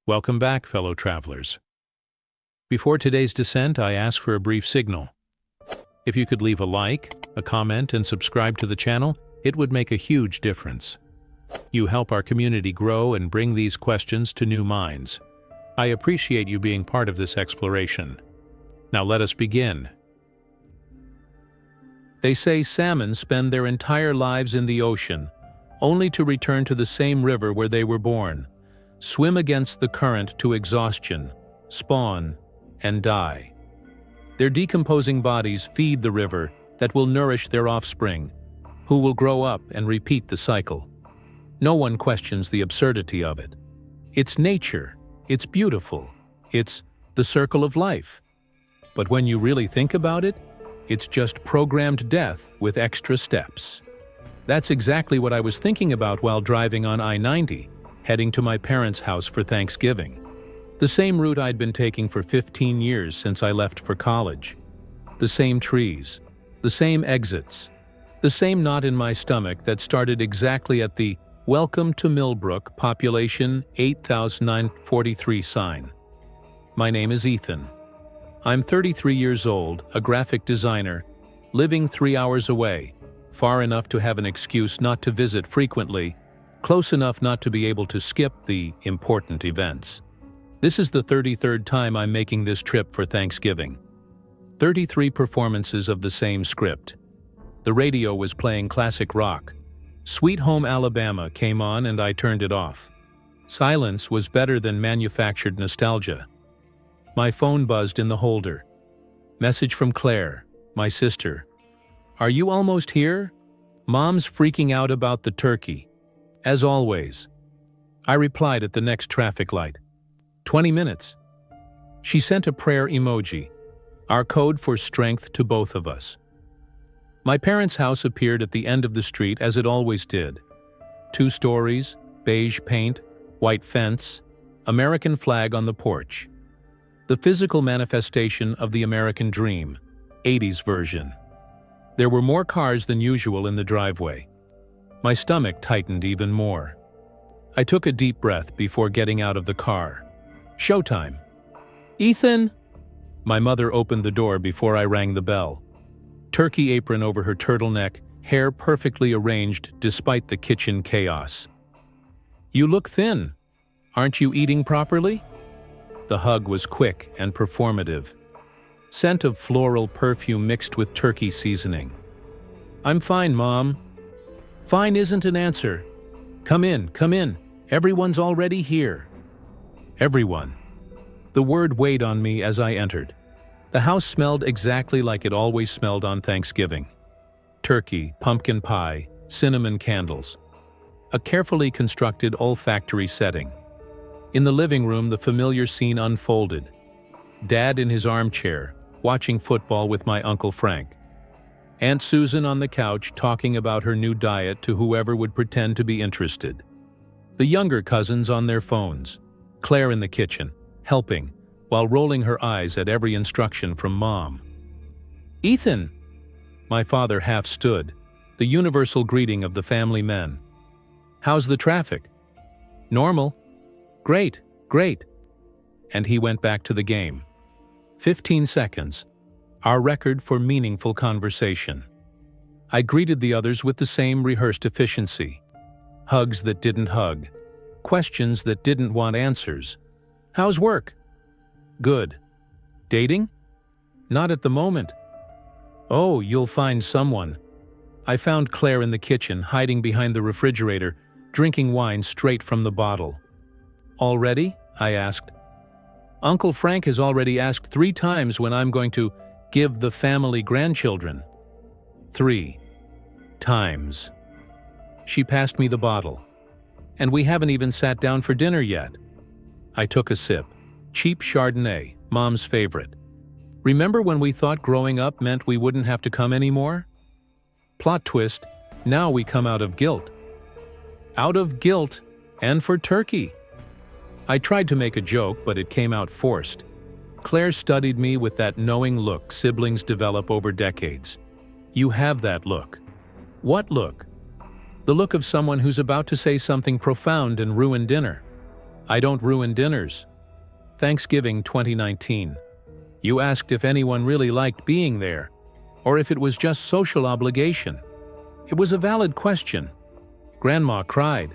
Welcome back, fellow travelers. Before today's descent, I ask for a brief signal. If you could leave a like, a comment, and subscribe to the channel, it would make a huge difference. You help our community grow and bring these questions to new minds. I appreciate you being part of this exploration. Now let us begin. They say salmon spend their entire lives in the ocean, only to return to the same river where they were born, swim against the current to exhaustion, spawn, and die. Their decomposing bodies feed the river that will nourish their offspring, who will grow up and repeat the cycle. No one questions the absurdity of it. It's nature, it's beautiful, it's the circle of life. But when you really think about it, it's just programmed death with extra steps. That's exactly what I was thinking about while driving on I-90, heading to my parents' house for Thanksgiving. The same route I'd been taking for 15 years since I left for college. The same trees, the same exits, the same knot in my stomach that started exactly at the "Welcome to Millbrook, population 8,943" sign. My name is Ethan. I'm 33 years old, a graphic designer, living 3 hours away, far enough to have an excuse not to visit frequently, close enough not to be able to skip the important events. This is the 33rd time I'm making this trip for Thanksgiving. 33 performances of the same script. The radio was playing classic rock. Sweet Home Alabama came on and I turned it off. Silence was better than manufactured nostalgia. My phone buzzed in the holder. Message from Claire, my sister. "Are you almost here? Mom's freaking out about the turkey." As always. I replied at the next traffic light. 20 minutes. She sent a prayer emoji, our code for strength to both of us. My parents' house appeared at the end of the street as it always did. 2 stories, beige paint, white fence, American flag on the porch. The physical manifestation of the American dream, 80s version. There were more cars than usual in the driveway. My stomach tightened even more. I took a deep breath before getting out of the car. Showtime. "Ethan!" My mother opened the door before I rang the bell. Turkey apron over her turtleneck, hair perfectly arranged despite the kitchen chaos. "You look thin. Aren't you eating properly?" The hug was quick and performative. Scent of floral perfume mixed with turkey seasoning. "I'm fine, Mom." "Fine isn't an answer. Come in, come in. Everyone's already here." Everyone. The word weighed on me as I entered. The house smelled exactly like it always smelled on Thanksgiving. Turkey, pumpkin pie, cinnamon candles. A carefully constructed olfactory setting. In the living room, the familiar scene unfolded. Dad in his armchair, watching football with my Uncle Frank. Aunt Susan on the couch talking about her new diet to whoever would pretend to be interested. The younger cousins on their phones. Claire in the kitchen, helping, while rolling her eyes at every instruction from Mom. "Ethan!" My father half stood, the universal greeting of the family men. "How's the traffic?" "Normal." "Great, great." And he went back to the game. 15 seconds, our record for meaningful conversation. I greeted the others with the same rehearsed efficiency. Hugs that didn't hug. Questions that didn't want answers. "How's work?" "Good." "Dating?" "Not at the moment." "Oh, you'll find someone." I found Claire in the kitchen, hiding behind the refrigerator, drinking wine straight from the bottle. "Already?" I asked. "Uncle Frank has already asked 3 times when I'm going to give the family grandchildren." 3 times. She passed me the bottle. "And we haven't even sat down for dinner yet." I took a sip. Cheap Chardonnay, Mom's favorite. Remember when we thought growing up meant we wouldn't have to come anymore? Plot twist, now we come out of guilt. Out of guilt, and for turkey. I tried to make a joke, but it came out forced. Claire studied me with that knowing look siblings develop over decades. You have that look. What look? The look of someone who's about to say something profound and ruin dinner. I don't ruin dinners. Thanksgiving 2019. You asked if anyone really liked being there, or if it was just social obligation. It was a valid question. Grandma cried.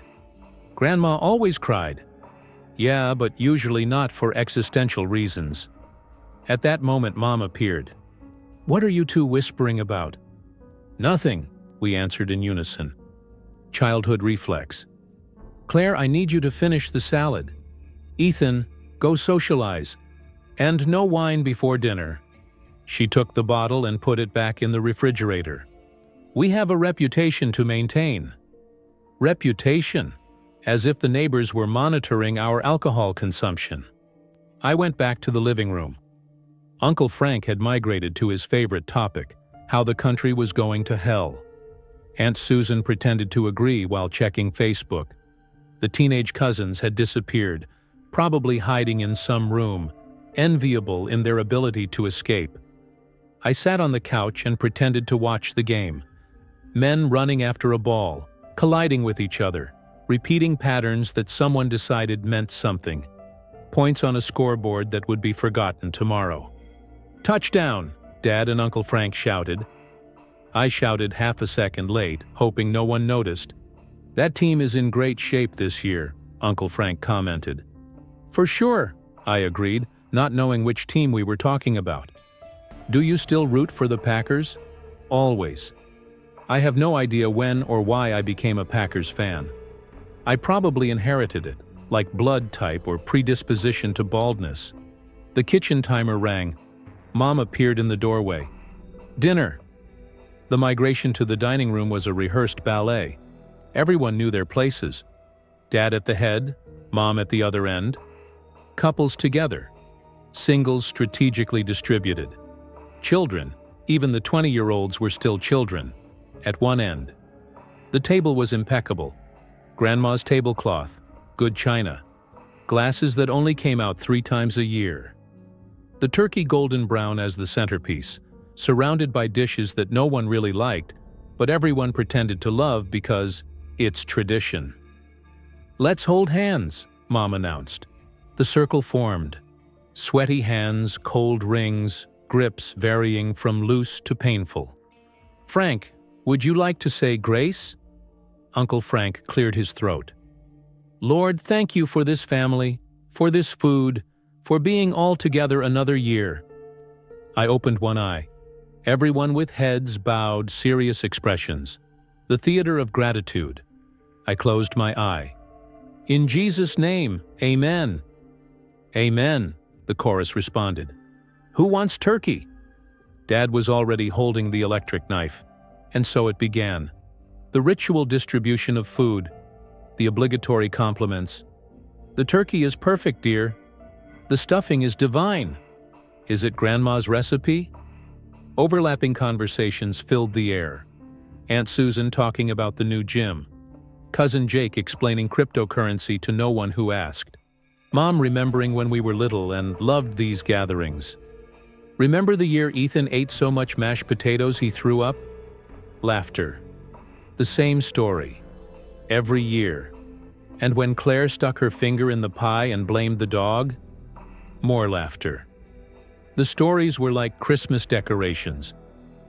Grandma always cried. Yeah, but usually not for existential reasons. At that moment, Mom appeared. What are you two whispering about? Nothing, we answered in unison. Childhood reflex. Claire, I need you to finish the salad. Ethan, go socialize. And no wine before dinner. She took the bottle and put it back in the refrigerator. We have a reputation to maintain. Reputation? As if the neighbors were monitoring our alcohol consumption. I went back to the living room. Uncle Frank had migrated to his favorite topic, how the country was going to hell. Aunt Susan pretended to agree while checking Facebook. The teenage cousins had disappeared, probably hiding in some room, enviable in their ability to escape. I sat on the couch and pretended to watch the game. Men running after a ball, colliding with each other, repeating patterns that someone decided meant something. Points on a scoreboard that would be forgotten tomorrow. Touchdown! Dad and Uncle Frank shouted. I shouted half a second late, hoping no one noticed. That team is in great shape this year, Uncle Frank commented. For sure, I agreed, not knowing which team we were talking about. Do you still root for the Packers? Always. I have no idea when or why I became a Packers fan. I probably inherited it, like blood type or predisposition to baldness. The kitchen timer rang. Mom appeared in the doorway. Dinner. The migration to the dining room was a rehearsed ballet. Everyone knew their places. Dad at the head, Mom at the other end. Couples together. Singles strategically distributed. Children, even the 20-year-olds were still children, at one end. The table was impeccable. Grandma's tablecloth, good china. Glasses that only came out 3 times a year. The turkey golden brown as the centerpiece, surrounded by dishes that no one really liked, but everyone pretended to love because it's tradition. Let's hold hands, Mom announced. The circle formed. Sweaty hands, cold rings, grips varying from loose to painful. Frank, would you like to say grace? Uncle Frank cleared his throat. Lord, thank you for this family, for this food, for being all together another year. I opened one eye. Everyone with heads bowed, serious expressions. The theater of gratitude. I closed my eye. In Jesus' name, amen. Amen, the chorus responded. Who wants turkey? Dad was already holding the electric knife, and so it began. The ritual distribution of food, the obligatory compliments. The turkey is perfect, dear. The stuffing is divine. Is it Grandma's recipe? Overlapping conversations filled the air. Aunt Susan talking about the new gym. Cousin Jake explaining cryptocurrency to no one who asked. Mom remembering when we were little and loved these gatherings. Remember the year Ethan ate so much mashed potatoes he threw up? Laughter. The same story. Every year. And when Claire stuck her finger in the pie and blamed the dog? More laughter. The stories were like Christmas decorations.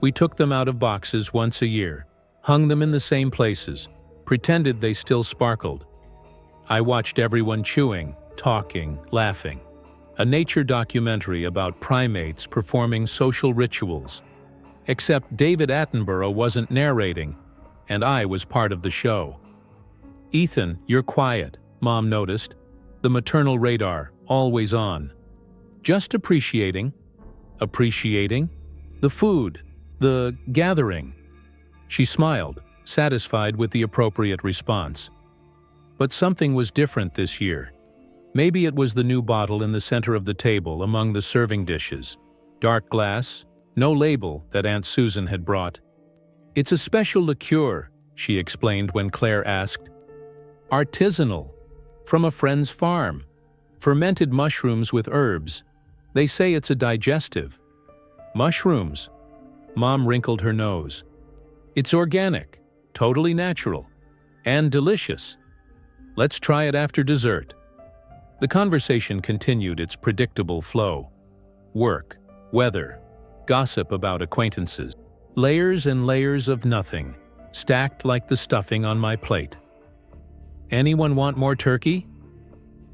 We took them out of boxes once a year, hung them in the same places, pretended they still sparkled. I watched everyone chewing, talking, laughing. A nature documentary about primates performing social rituals. Except David Attenborough wasn't narrating, and I was part of the show. Ethan, you're quiet, Mom noticed. The maternal radar, always on. Just appreciating. Appreciating? The food, the gathering. She smiled, satisfied with the appropriate response. But something was different this year. Maybe it was the new bottle in the center of the table among the serving dishes. Dark glass, no label that Aunt Susan had brought. It's a special liqueur, she explained when Claire asked. Artisanal, from a friend's farm. Fermented mushrooms with herbs. They say it's a digestive. Mushrooms. Mom wrinkled her nose. It's organic, totally natural, and delicious. Let's try it after dessert. The conversation continued its predictable flow. Work, weather, gossip about acquaintances. Layers and layers of nothing, stacked like the stuffing on my plate. Anyone want more turkey?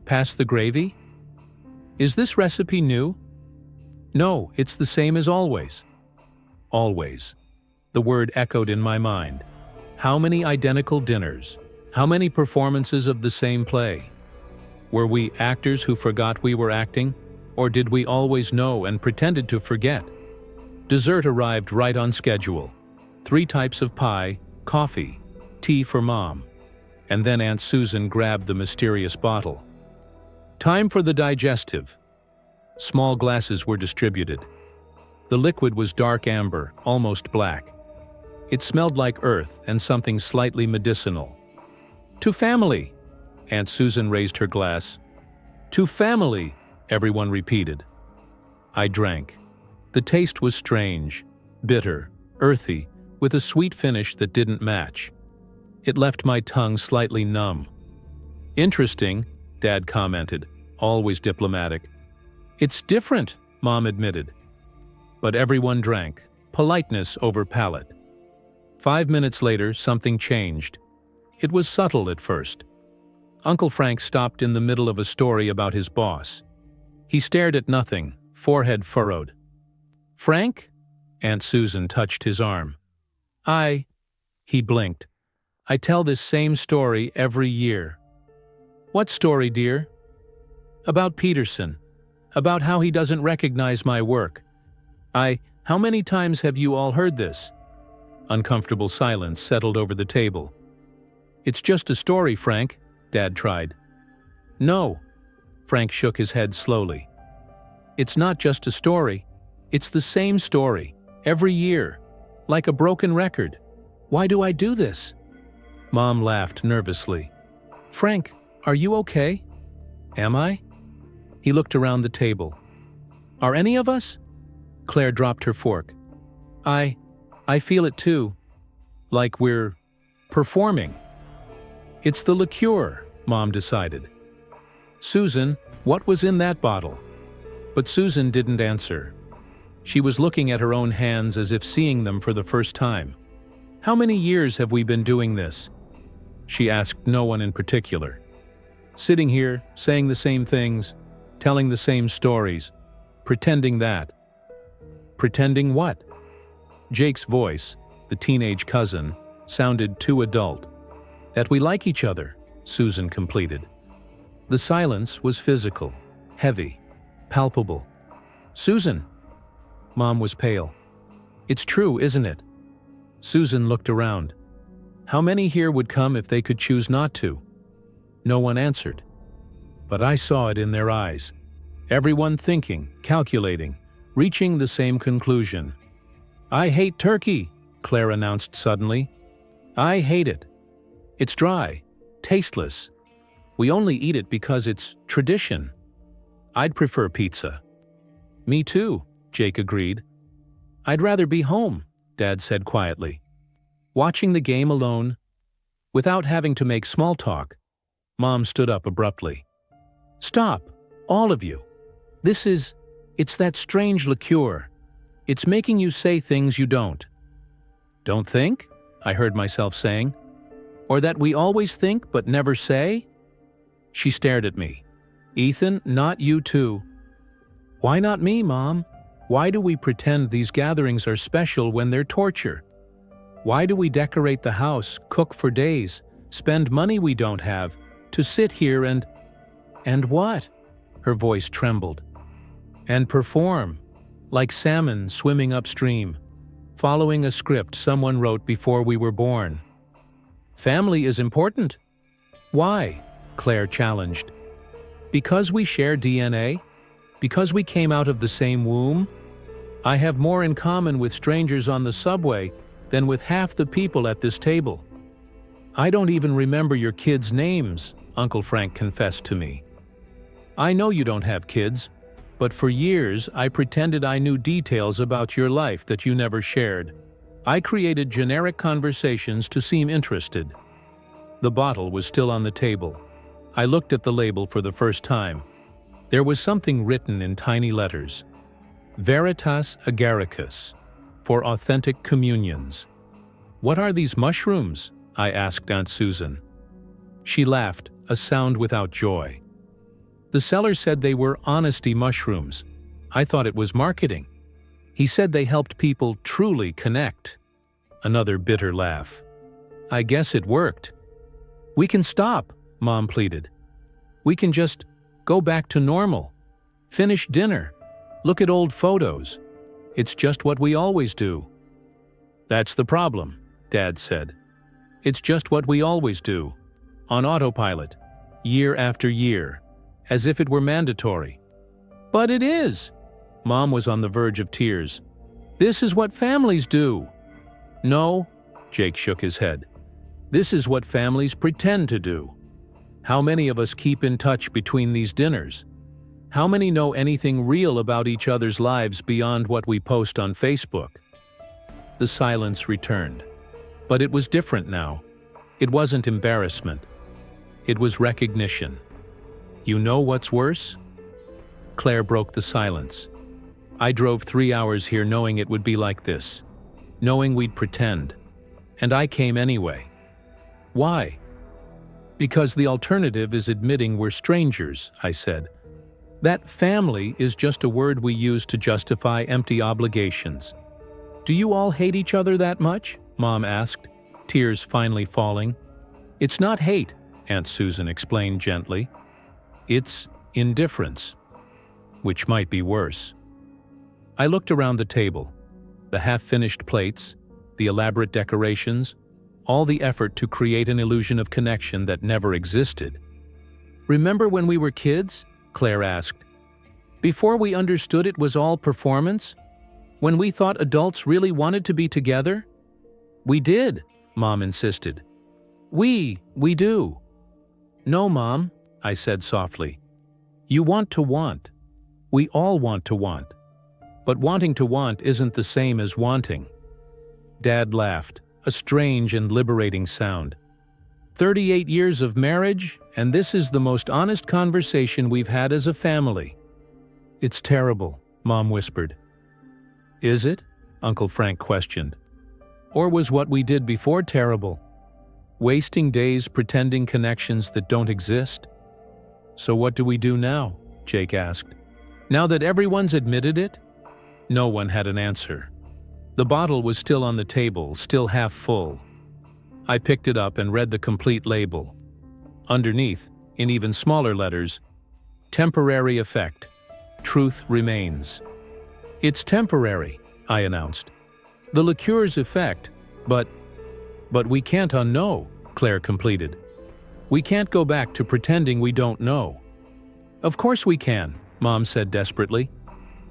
Pass the gravy? Is this recipe new? No, it's the same as always. Always. The word echoed in my mind. How many identical dinners? How many performances of the same play? Were we actors who forgot we were acting? Or did we always know and pretended to forget? Dessert arrived right on schedule. 3 types of pie, coffee, tea for Mom. And then Aunt Susan grabbed the mysterious bottle. Time for the digestive. Small glasses were distributed. The liquid was dark amber, almost black. It smelled like earth and something slightly medicinal. To family! Aunt Susan raised her glass. To family! Everyone repeated. I drank. The taste was strange, bitter, earthy, with a sweet finish that didn't match. It left my tongue slightly numb. Interesting, Dad commented, always diplomatic. It's different, Mom admitted. But everyone drank, politeness over palate. 5 minutes later, something changed. It was subtle at first. Uncle Frank stopped in the middle of a story about his boss. He stared at nothing, forehead furrowed. Frank? Aunt Susan touched his arm. He blinked. I tell this same story every year. What story, dear? About Peterson. About how he doesn't recognize my work. How many times have you all heard this? Uncomfortable silence settled over the table. It's just a story, Frank, Dad tried. No. Frank shook his head slowly. It's not just a story. It's the same story, every year, like a broken record. Why do I do this? Mom laughed nervously. Frank, are you okay? Am I? He looked around the table. Are any of us? Claire dropped her fork. I feel it too. Like we're performing. It's the liqueur, Mom decided. Susan, what was in that bottle? But Susan didn't answer. She was looking at her own hands as if seeing them for the first time. How many years have we been doing this? She asked no one in particular. Sitting here, saying the same things, telling the same stories, pretending that. Pretending what? Jake's voice, the teenage cousin, sounded too adult. That we like each other, Susan completed. The silence was physical, heavy, palpable. Susan! Mom was pale. It's true, isn't it? Susan looked around. How many here would come if they could choose not to? No one answered. But I saw it in their eyes. Everyone thinking, calculating, reaching the same conclusion. I hate turkey, Claire announced suddenly. I hate it. It's dry, tasteless. We only eat it because it's tradition. I'd prefer pizza. Me too, Jake agreed. I'd rather be home, Dad said quietly. Watching the game alone, without having to make small talk. Mom stood up abruptly. Stop, all of you. It's that strange liqueur. It's making you say things you don't. Don't think? I heard myself saying. Or that we always think but never say? She stared at me. Ethan, not you too. Why not me, Mom? Why do we pretend these gatherings are special when they're torture? Why do we decorate the house, cook for days, spend money we don't have, to sit here and what? Her voice trembled. And perform, like salmon swimming upstream, following a script someone wrote before we were born. Family is important. Why? Claire challenged. Because we share DNA? Because we came out of the same womb? I have more in common with strangers on the subway than with half the people at this table. I don't even remember your kids' names, Uncle Frank confessed to me. I know you don't have kids, but for years I pretended I knew details about your life that you never shared. I created generic conversations to seem interested. The bottle was still on the table. I looked at the label for the first time. There was something written in tiny letters. Veritas Agaricus, for authentic communions. What are these mushrooms? I asked Aunt Susan. She laughed, a sound without joy. The seller said they were honesty mushrooms. I thought it was marketing. He said they helped people truly connect. Another bitter laugh. I guess it worked. We can stop, Mom pleaded. We can just go back to normal. Finish dinner. Look at old photos. It's just what we always do. That's the problem, Dad said. It's just what we always do. On autopilot. Year after year. As if it were mandatory. But it is. Mom was on the verge of tears. This is what families do. No, Jake shook his head. This is what families pretend to do. How many of us keep in touch between these dinners? How many know anything real about each other's lives beyond what we post on Facebook? The silence returned. But it was different now. It wasn't embarrassment. It was recognition. You know what's worse? Claire broke the silence. I drove 3 hours here knowing it would be like this. Knowing we'd pretend. And I came anyway. Why? Because the alternative is admitting we're strangers, I said. That family is just a word we use to justify empty obligations. Do you all hate each other that much? Mom asked, tears finally falling. It's not hate, Aunt Susan explained gently. It's indifference, which might be worse. I looked around the table. The half-finished plates, the elaborate decorations, all the effort to create an illusion of connection that never existed. Remember when we were kids? Claire asked. Before we understood it was all performance? When we thought adults really wanted to be together? We did, Mom insisted. We do. No, Mom, I said softly. You want to want. We all want to want. But wanting to want isn't the same as wanting. Dad laughed, a strange and liberating sound. 38 years of marriage, and this is the most honest conversation we've had as a family. It's terrible, Mom whispered. Is it? Uncle Frank questioned. Or was what we did before terrible? Wasting days pretending connections that don't exist? So what do we do now? Jake asked. Now that everyone's admitted it? No one had an answer. The bottle was still on the table, still half full. I picked it up and read the complete label. Underneath, in even smaller letters, temporary effect. Truth remains. It's temporary, I announced. The liqueur's effect, but we can't unknow, Claire completed. We can't go back to pretending we don't know. Of course we can, Mom said desperately.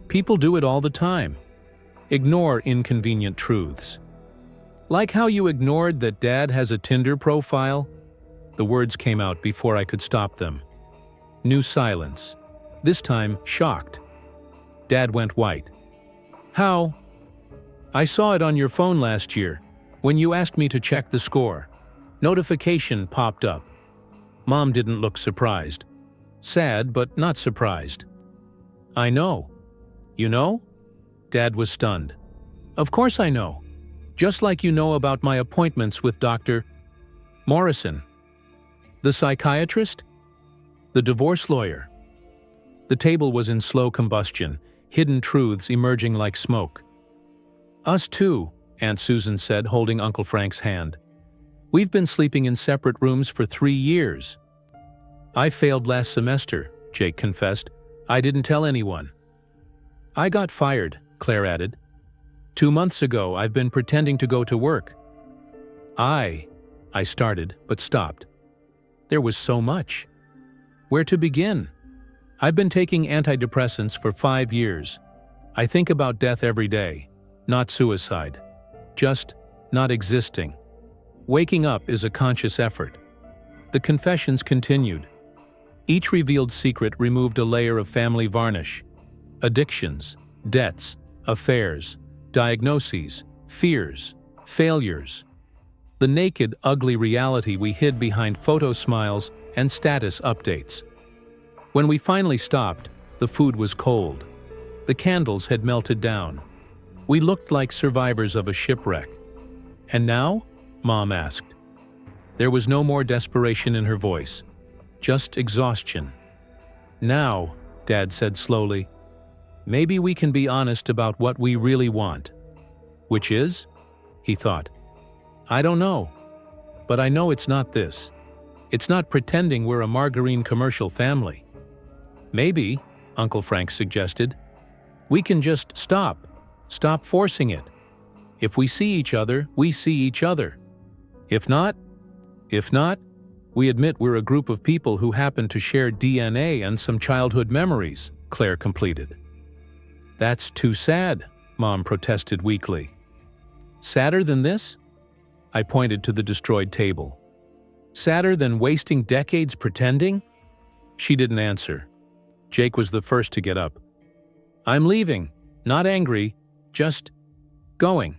People do it all the time. Ignore inconvenient truths. Like how you ignored that Dad has a Tinder profile? The words came out before I could stop them. New silence. This time, shocked. Dad went white. How? I saw it on your phone last year, when you asked me to check the score. Notification popped up. Mom didn't look surprised. Sad, but not surprised. I know. You know? Dad was stunned. Of course I know. Just like you know about my appointments with Dr. Morrison. The psychiatrist? The divorce lawyer. The table was in slow combustion, hidden truths emerging like smoke. Us too, Aunt Susan said, holding Uncle Frank's hand. We've been sleeping in separate rooms for 3 years. I failed last semester, Jake confessed. I didn't tell anyone. I got fired, Claire added. 2 months ago, I've been pretending to go to work. I started, but stopped. There was so much. Where to begin? I've been taking antidepressants for 5 years. I think about death every day, not suicide. Just not existing. Waking up is a conscious effort. The confessions continued. Each revealed secret removed a layer of family varnish. Addictions, debts, affairs, diagnoses, fears, failures. The naked, ugly reality we hid behind photo smiles and status updates. When we finally stopped, the food was cold. The candles had melted down. We looked like survivors of a shipwreck. "And now?" Mom asked. There was no more desperation in her voice, just exhaustion. "Now," Dad said slowly, "maybe we can be honest about what we really want." "Which is?" he thought. "I don't know. But I know it's not this. It's not pretending we're a margarine commercial family." "Maybe," Uncle Frank suggested, "we can just stop forcing it. If we see each other, we see each other. If not, we admit we're a group of people who happen to share DNA and some childhood memories," Claire completed. "That's too sad," Mom protested weakly. "Sadder than this?" I pointed to the destroyed table. "Sadder than wasting decades pretending?" She didn't answer. Jake was the first to get up. "I'm leaving, not angry, just going."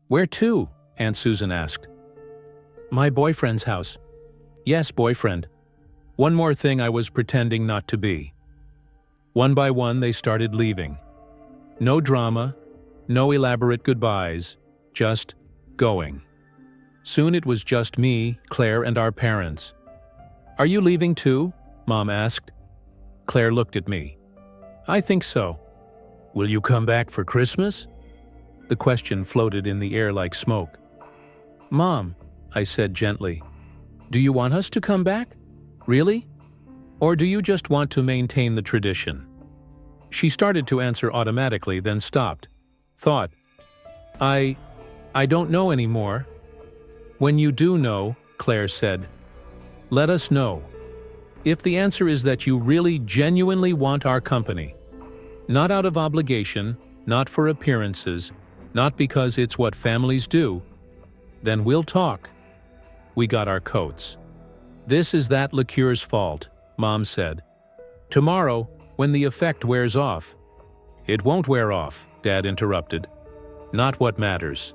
"Where to?" Aunt Susan asked. "My boyfriend's house." "Yes, boyfriend. One more thing I was pretending not to be." One by one they started leaving. No drama, no elaborate goodbyes, just going. Soon it was just me, Claire, and our parents. "Are you leaving too?" Mom asked. Claire looked at me. "I think so." "Will you come back for Christmas?" The question floated in the air like smoke. "Mom," I said gently, "do you want us to come back? Really? Or do you just want to maintain the tradition?" She started to answer automatically, then stopped. Thought, I don't know anymore." "When you do know," Claire said, "let us know. If the answer is that you really genuinely want our company, not out of obligation, not for appearances, not because it's what families do, then we'll talk." We got our coats. "This is that liqueur's fault," Mom said. "Tomorrow, when the effect wears off—" "It won't wear off," Dad interrupted. "Not what matters.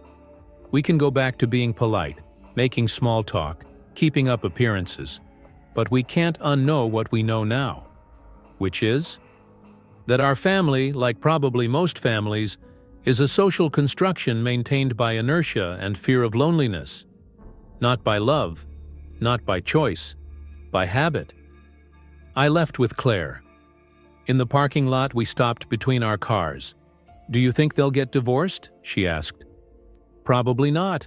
We can go back to being polite, making small talk, keeping up appearances. But we can't unknow what we know now." "Which is?" "That our family, like probably most families, is a social construction maintained by inertia and fear of loneliness. Not by love, not by choice, by habit." I left with Claire. In the parking lot, we stopped between our cars. "Do you think they'll get divorced?" she asked. "Probably not.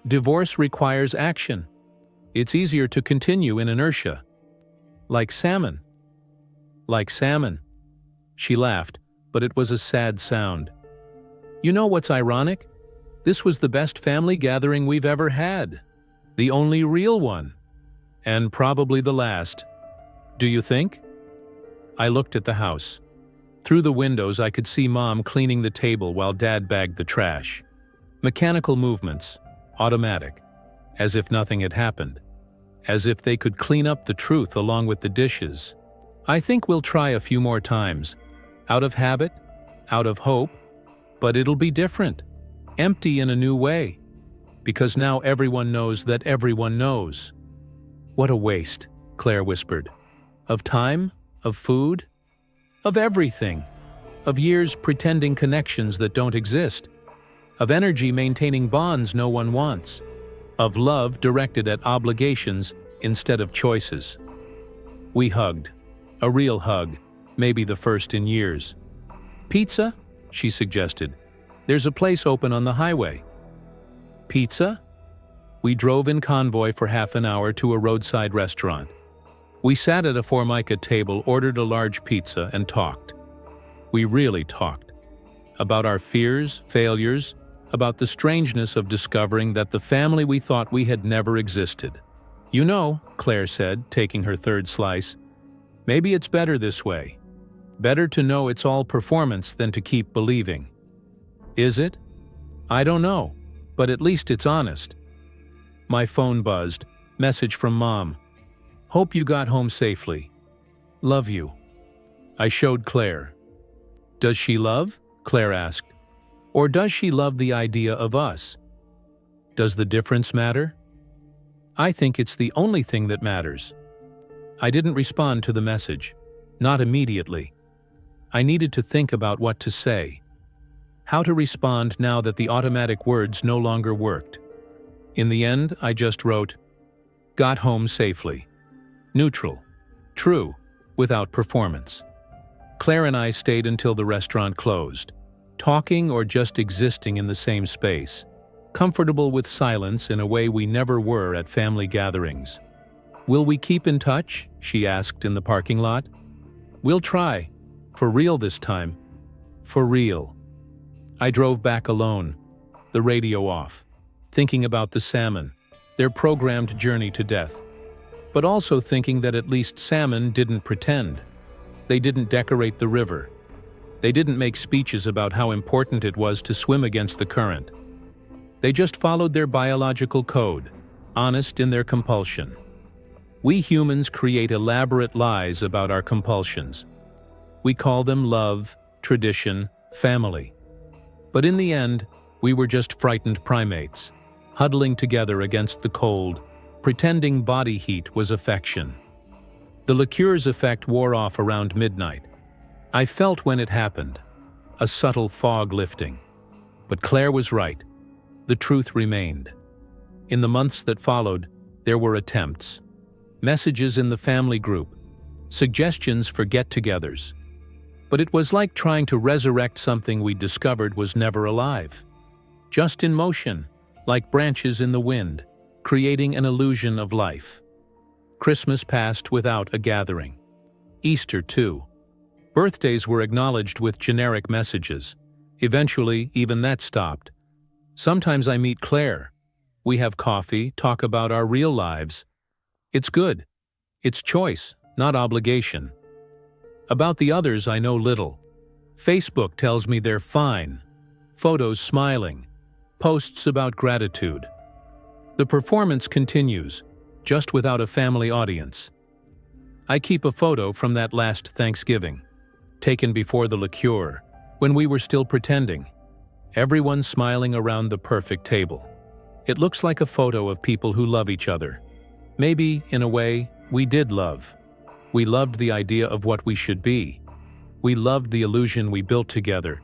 Divorce requires action. It's easier to continue in inertia. Like salmon." "Like salmon." She laughed, but it was a sad sound. "You know what's ironic? This was the best family gathering we've ever had. The only real one. And probably the last. Do you think?" I looked at the house. Through the windows I could see Mom cleaning the table while Dad bagged the trash. Mechanical movements, automatic, as if nothing had happened. As if they could clean up the truth along with the dishes. "I think we'll try a few more times. Out of habit, out of hope. But it'll be different. Empty in a new way. Because now everyone knows that everyone knows." "What a waste," Claire whispered. "Of time, of food, of everything. Of years pretending connections that don't exist. Of energy maintaining bonds no one wants. Of love directed at obligations instead of choices." We hugged. A real hug, maybe the first in years. "Pizza?" she suggested. "There's a place open on the highway." "Pizza?" We drove in convoy for half an hour to a roadside restaurant. We sat at a Formica table, ordered a large pizza, and talked. We really talked. About our fears, failures, about the strangeness of discovering that the family we thought we had never existed. "You know," Claire said, taking her third slice, "maybe it's better this way. Better to know it's all performance than to keep believing." "Is it?" "I don't know, but at least it's honest." My phone buzzed. Message from Mom. "Hope you got home safely. Love you." I showed Claire. "Does she love?" Claire asked. "Or does she love the idea of us? Does the difference matter?" "I think it's the only thing that matters." I didn't respond to the message. Not immediately. I needed to think about what to say. How to respond now that the automatic words no longer worked. In the end, I just wrote, "Got home safely." Neutral. True, without performance. Claire and I stayed until the restaurant closed, talking or just existing in the same space, comfortable with silence in a way we never were at family gatherings. "Will we keep in touch?" she asked in the parking lot. "We'll try. For real this time. For real." I drove back alone, the radio off, thinking about the salmon, their programmed journey to death, but also thinking that at least salmon didn't pretend. They didn't decorate the river. They didn't make speeches about how important it was to swim against the current. They just followed their biological code, honest in their compulsion. We humans create elaborate lies about our compulsions. We call them love, tradition, family. But in the end, we were just frightened primates, huddling together against the cold, pretending body heat was affection. The liqueur's effect wore off around midnight. I felt when it happened, a subtle fog lifting. But Claire was right. The truth remained. In the months that followed, there were attempts. Messages in the family group, suggestions for get-togethers. But it was like trying to resurrect something we discovered was never alive. Just in motion, like branches in the wind, creating an illusion of life. Christmas passed without a gathering. Easter, too. Birthdays were acknowledged with generic messages. Eventually, even that stopped. Sometimes I meet Claire. We have coffee, talk about our real lives. It's good. It's choice, not obligation. About the others, I know little. Facebook tells me they're fine. Photos smiling. Posts about gratitude. The performance continues, just without a family audience. I keep a photo from that last Thanksgiving, taken before the liqueur, when we were still pretending. Everyone smiling around the perfect table. It looks like a photo of people who love each other. Maybe, in a way, we did love. We loved the idea of what we should be. We loved the illusion we built together.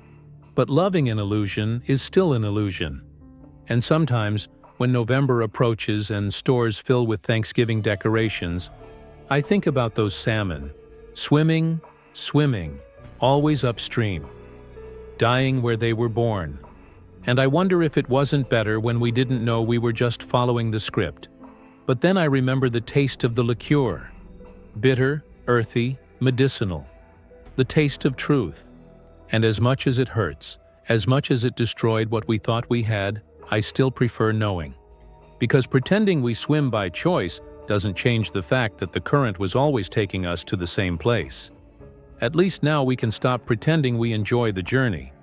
But loving an illusion is still an illusion. And sometimes, when November approaches and stores fill with Thanksgiving decorations, I think about those salmon, swimming, always upstream, dying where they were born. And I wonder if it wasn't better when we didn't know we were just following the script. But then I remember the taste of the liqueur. Bitter, earthy, medicinal. The taste of truth. And as much as it hurts, as much as it destroyed what we thought we had, I still prefer knowing. Because pretending we swim by choice doesn't change the fact that the current was always taking us to the same place. At least now we can stop pretending we enjoy the journey.